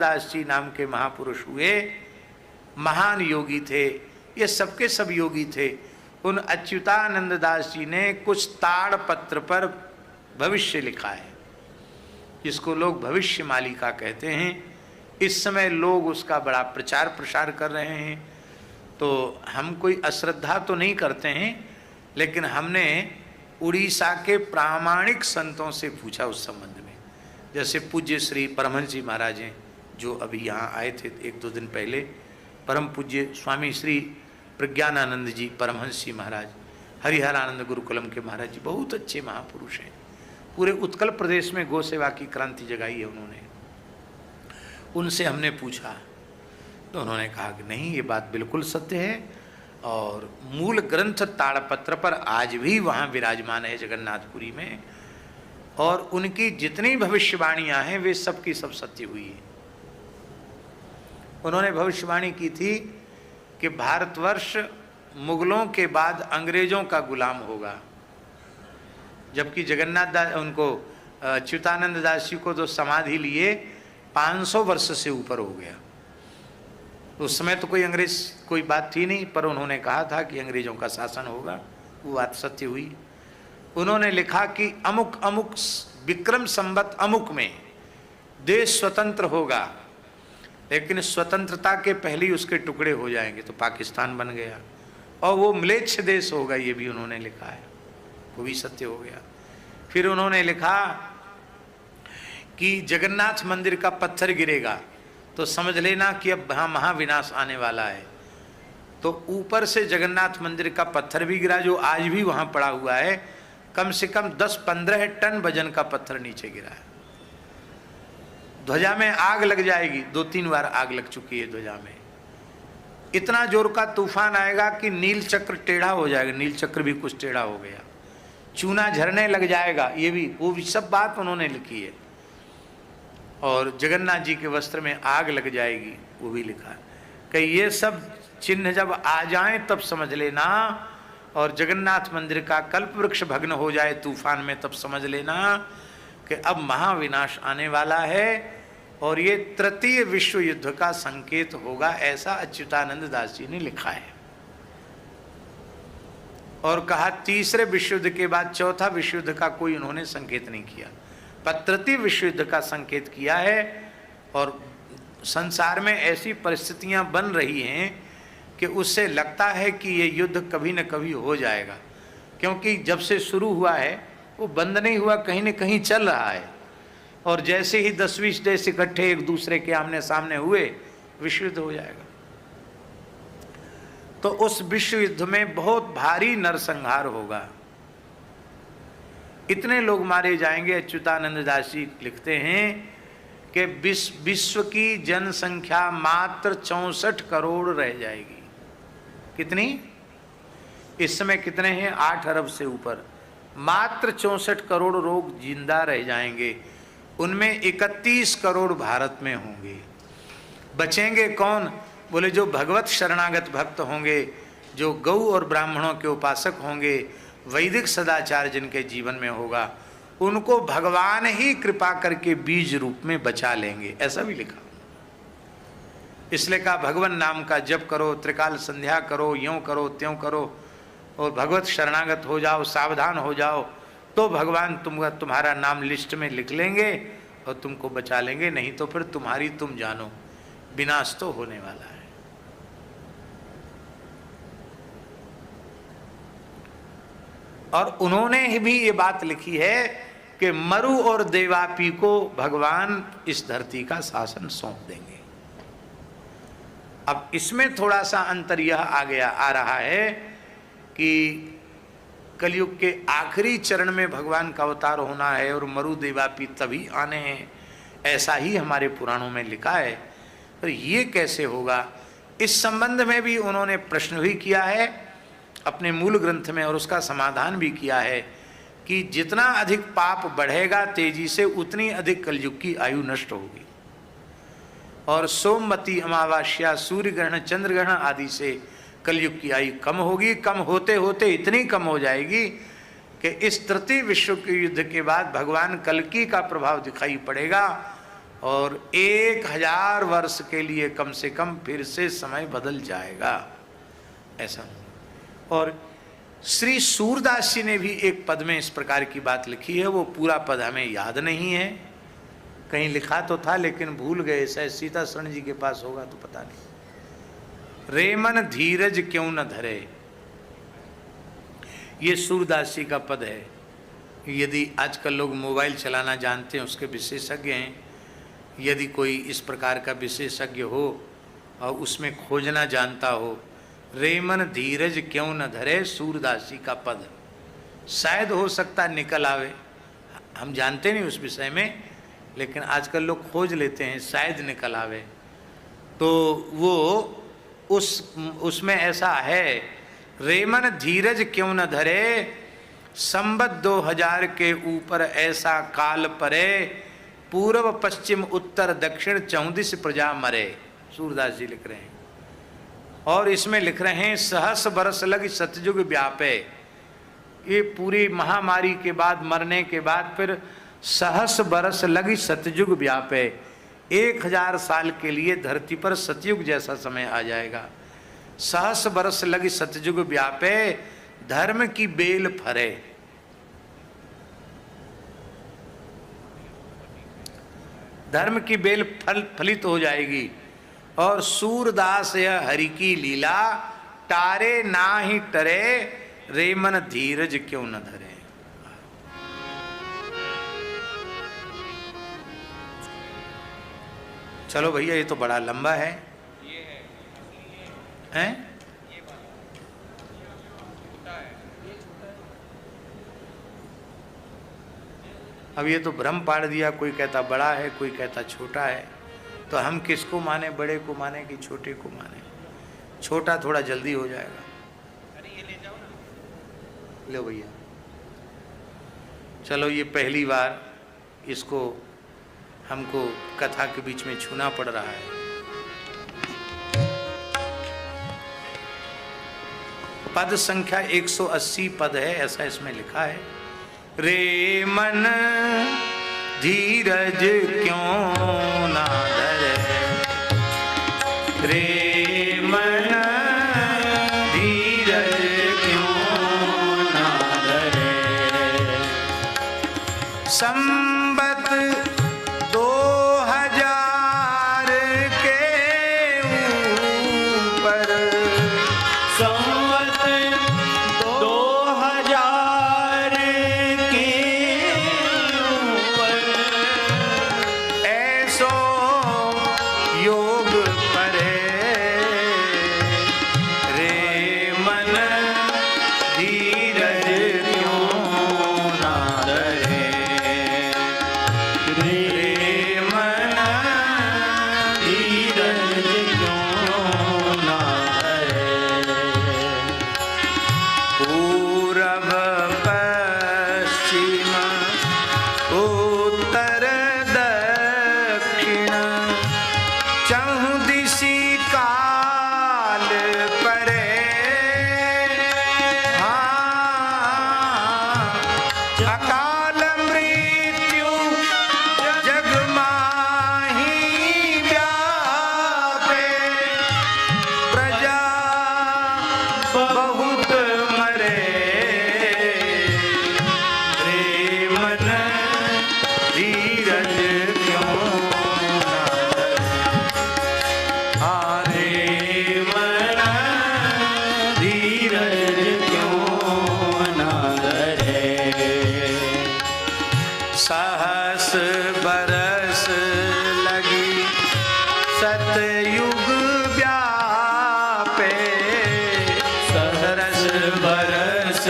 दास जी नाम के महापुरुष हुए, महान योगी थे, ये सबके सब योगी थे। उन अच्युतानंद दास जी ने कुछ ताड़ पत्र पर भविष्य लिखा है, जिसको लोग भविष्य मालिका कहते हैं। इस समय लोग उसका बड़ा प्रचार प्रसार कर रहे हैं। तो हम कोई अश्रद्धा तो नहीं करते हैं, लेकिन हमने उड़ीसा के प्रामाणिक संतों से पूछा उस संबंध में। जैसे पूज्य श्री परमहंस जी महाराज हैं, जो अभी यहाँ आए थे 1-2 दिन पहले, परम पूज्य स्वामी श्री प्रज्ञानानंद जी परमहंस जी महाराज, हरिहरानंद गुरुकुलम के महाराज जी, बहुत अच्छे महापुरुष हैं। पूरे उत्कल प्रदेश में गौ सेवा की क्रांति जगाई है उन्होंने। उनसे हमने पूछा तो उन्होंने कहा कि नहीं, ये बात बिल्कुल सत्य है, और मूल ग्रंथ ताड़पत्र पर आज भी वहाँ विराजमान है जगन्नाथपुरी में, और उनकी जितनी भविष्यवाणियाँ हैं वे सब की सब सत्य हुई है। उन्होंने भविष्यवाणी की थी कि भारतवर्ष मुगलों के बाद अंग्रेजों का गुलाम होगा, जबकि जगन्नाथ दास उनको अच्युतानंद दास जी को तो समाधि लिए 500 वर्ष से ऊपर हो गया। उस समय तो कोई अंग्रेज कोई बात थी नहीं, पर उन्होंने कहा था कि अंग्रेजों का शासन होगा, वो बात सत्य हुई। उन्होंने लिखा कि अमुक अमुक विक्रम संवत अमुक में देश स्वतंत्र होगा, लेकिन स्वतंत्रता के पहले ही उसके टुकड़े हो जाएंगे, तो पाकिस्तान बन गया, और वो म्लेच्छ देश होगा, ये भी उन्होंने लिखा है, वो भी सत्य हो गया। फिर उन्होंने लिखा कि जगन्नाथ मंदिर का पत्थर गिरेगा तो समझ लेना कि अब वहाँ महाविनाश आने वाला है। तो ऊपर से जगन्नाथ मंदिर का पत्थर भी गिरा, जो आज भी वहाँ पड़ा हुआ है, कम से कम 10-15 टन वजन का पत्थर नीचे गिरा है। ध्वजा में आग लग जाएगी, 2-3 बार आग लग चुकी है ध्वजा में। इतना जोर का तूफान आएगा कि नील चक्र टेढ़ा हो जाएगा, नील चक्र भी कुछ टेढ़ा हो गया, चूना झरने लग जाएगा, ये भी वो भी सब बात उन्होंने लिखी है। और जगन्नाथ जी के वस्त्र में आग लग जाएगी, वो भी लिखा है कि ये सब चिन्ह जब आ जाएं तब समझ लेना, और जगन्नाथ मंदिर का कल्प वृक्ष भग्न हो जाए तूफान में तब समझ लेना कि अब महाविनाश आने वाला है, और ये तृतीय विश्व युद्ध का संकेत होगा, ऐसा अच्युतानंद दास जी ने लिखा है। और कहा तीसरे विश्व युद्ध के बाद चौथा विश्व युद्ध का कोई उन्होंने संकेत नहीं किया, पर तृतीय विश्व युद्ध का संकेत किया है। और संसार में ऐसी परिस्थितियां बन रही हैं कि उससे लगता है कि ये युद्ध कभी न कभी हो जाएगा, क्योंकि जब से शुरू हुआ है वो बंद नहीं हुआ, कहीं न कहीं चल रहा है। और जैसे ही 10-20 देश इकट्ठे एक दूसरे के आमने सामने हुए, विश्व युद्ध हो जाएगा। तो उस विश्व युद्ध में बहुत भारी नरसंहार होगा, इतने लोग मारे जाएंगे। अच्युतानंद दास जी लिखते हैं कि विश्व की जनसंख्या मात्र 64 करोड़ रह जाएगी। कितनी? इस समय कितने हैं? 8 अरब से ऊपर। मात्र 64 करोड़ लोग जिंदा रह जाएंगे, उनमें 31 करोड़ भारत में होंगे। बचेंगे कौन? बोले जो भगवत शरणागत भक्त होंगे, जो गौ और ब्राह्मणों के उपासक होंगे, वैदिक सदाचार जिनके जीवन में होगा, उनको भगवान ही कृपा करके बीज रूप में बचा लेंगे, ऐसा भी लिखा। इसलिए कहा भगवान नाम का जप करो, त्रिकाल संध्या करो, यूं करो त्यों करो, और भगवत शरणागत हो जाओ, सावधान हो जाओ, तो भगवान तुम्हारा नाम लिस्ट में लिख लेंगे और तुमको बचा लेंगे, नहीं तो फिर तुम्हारी तुम जानो, विनाश तो होने वाला है। और उन्होंने भी ये बात लिखी है कि मरु और देवापी को भगवान इस धरती का शासन सौंप देंगे। अब इसमें थोड़ा सा अंतर यह आ रहा है कि कलयुग के आखिरी चरण में भगवान का अवतार होना है और मरु देवापी तभी आने हैं, ऐसा ही हमारे पुराणों में लिखा है। पर ये कैसे होगा, इस संबंध में भी उन्होंने प्रश्न भी किया है अपने मूल ग्रंथ में, और उसका समाधान भी किया है कि जितना अधिक पाप बढ़ेगा तेजी से, उतनी अधिक कलयुग की आयु नष्ट होगी। और सोमवती अमावस्या, सूर्य ग्रहण, चंद्र ग्रहण आदि से कलयुग की आयु कम होगी। कम होते होते इतनी कम हो जाएगी कि इस तृतीय विश्व के युद्ध के बाद भगवान कल्कि का प्रभाव दिखाई पड़ेगा, और 1000 वर्ष के लिए कम से कम फिर से समय बदल जाएगा, ऐसा। और श्री सूरदास जी ने भी एक पद में इस प्रकार की बात लिखी है, वो पूरा पद हमें याद नहीं है, कहीं लिखा तो था लेकिन भूल गए, शायद सीता शरण जी के पास होगा तो पता नहीं। रे मन धीरज क्यों न धरे, ये सूरदास जी का पद है। यदि आजकल लोग मोबाइल चलाना जानते हैं, उसके विशेषज्ञ हैं, यदि कोई इस प्रकार का विशेषज्ञ हो और उसमें खोजना जानता हो, रे मन धीरज क्यों न धरे, सूरदास जी का पद, शायद हो सकता निकल आवे, हम जानते नहीं उस विषय में, लेकिन आजकल लोग खोज लेते हैं, शायद निकल आवे। तो वो उसमें ऐसा है, रे मन धीरज क्यों न धरे, संबत 2000 के ऊपर ऐसा काल परे, पूर्व पश्चिम उत्तर दक्षिण 34 प्रजा मरे, सूरदास जी लिख रहे हैं। और इसमें लिख रहे हैं, सहस बरस लग सतयुग व्यापे, ये पूरी महामारी के बाद, मरने के बाद फिर सहस बरस लगी सतयुग व्यापे, 1000 साल के लिए धरती पर सतयुग जैसा समय आ जाएगा। सहस बरस लगी सतयुग व्यापे, धर्म की बेल फरे, धर्म की बेल फलित हो जाएगी। और सूरदास यह हरि की लीला, टारे ना ही टरे, रे मन धीरज क्यों न धरे। चलो भैया, ये तो बड़ा लंबा है, हैं? अब ये तो भ्रम पाड़ दिया, कोई कहता बड़ा है, कोई कहता छोटा है, तो हम किसको माने, बड़े को माने कि छोटे को माने? छोटा थोड़ा जल्दी हो जाएगा। अरे ये ले जाओ ना, लो भैया। चलो, ये पहली बार इसको हमको कथा के बीच में छूना पड़ रहा है। पद संख्या 180 पद है, ऐसा इसमें लिखा है। रे मन धीरज क्यों ना धरे, रे मन धीरज क्यों ना धरे, संबत 2000 के ऊपर, संबत 2000 के ऊपर, ऐसो योग परे, रे मन धीरज क्यों ना धरे, रे मन धीरज क्यों ना धरे। पूरब पश्चिम उत्तर दक्षिण, चहुं दिशि काल परे, हाँ, अकाल मृत्यु जग माही व्यापे, प्रजा बहुत मरे, रे मन धीरज क्यों ना धरे, हाँ, रे मन धीरज क्यों ना धरे। सहस बरस लगी सतयुग व्यापे, सहस बरस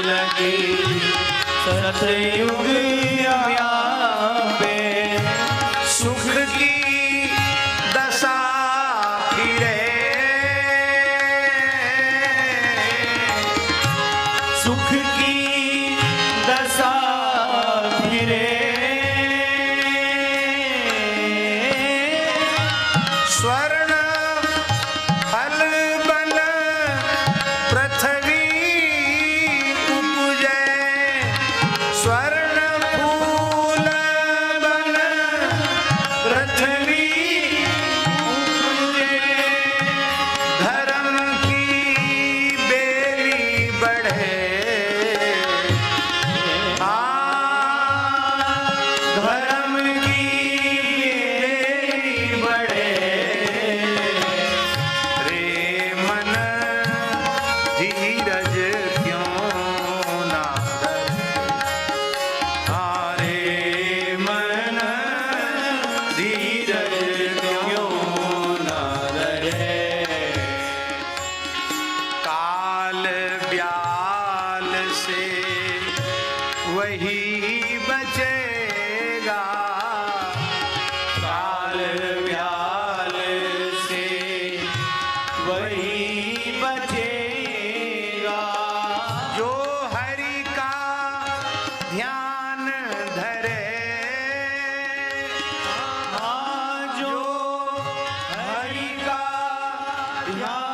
लगी सतयुग व्यापे, सुख की दशा फिरे, सुख की दशा फिरे, स्वर्ण फल बन पृथ्वी उपजे, स्वर्ण फूल बन बिहार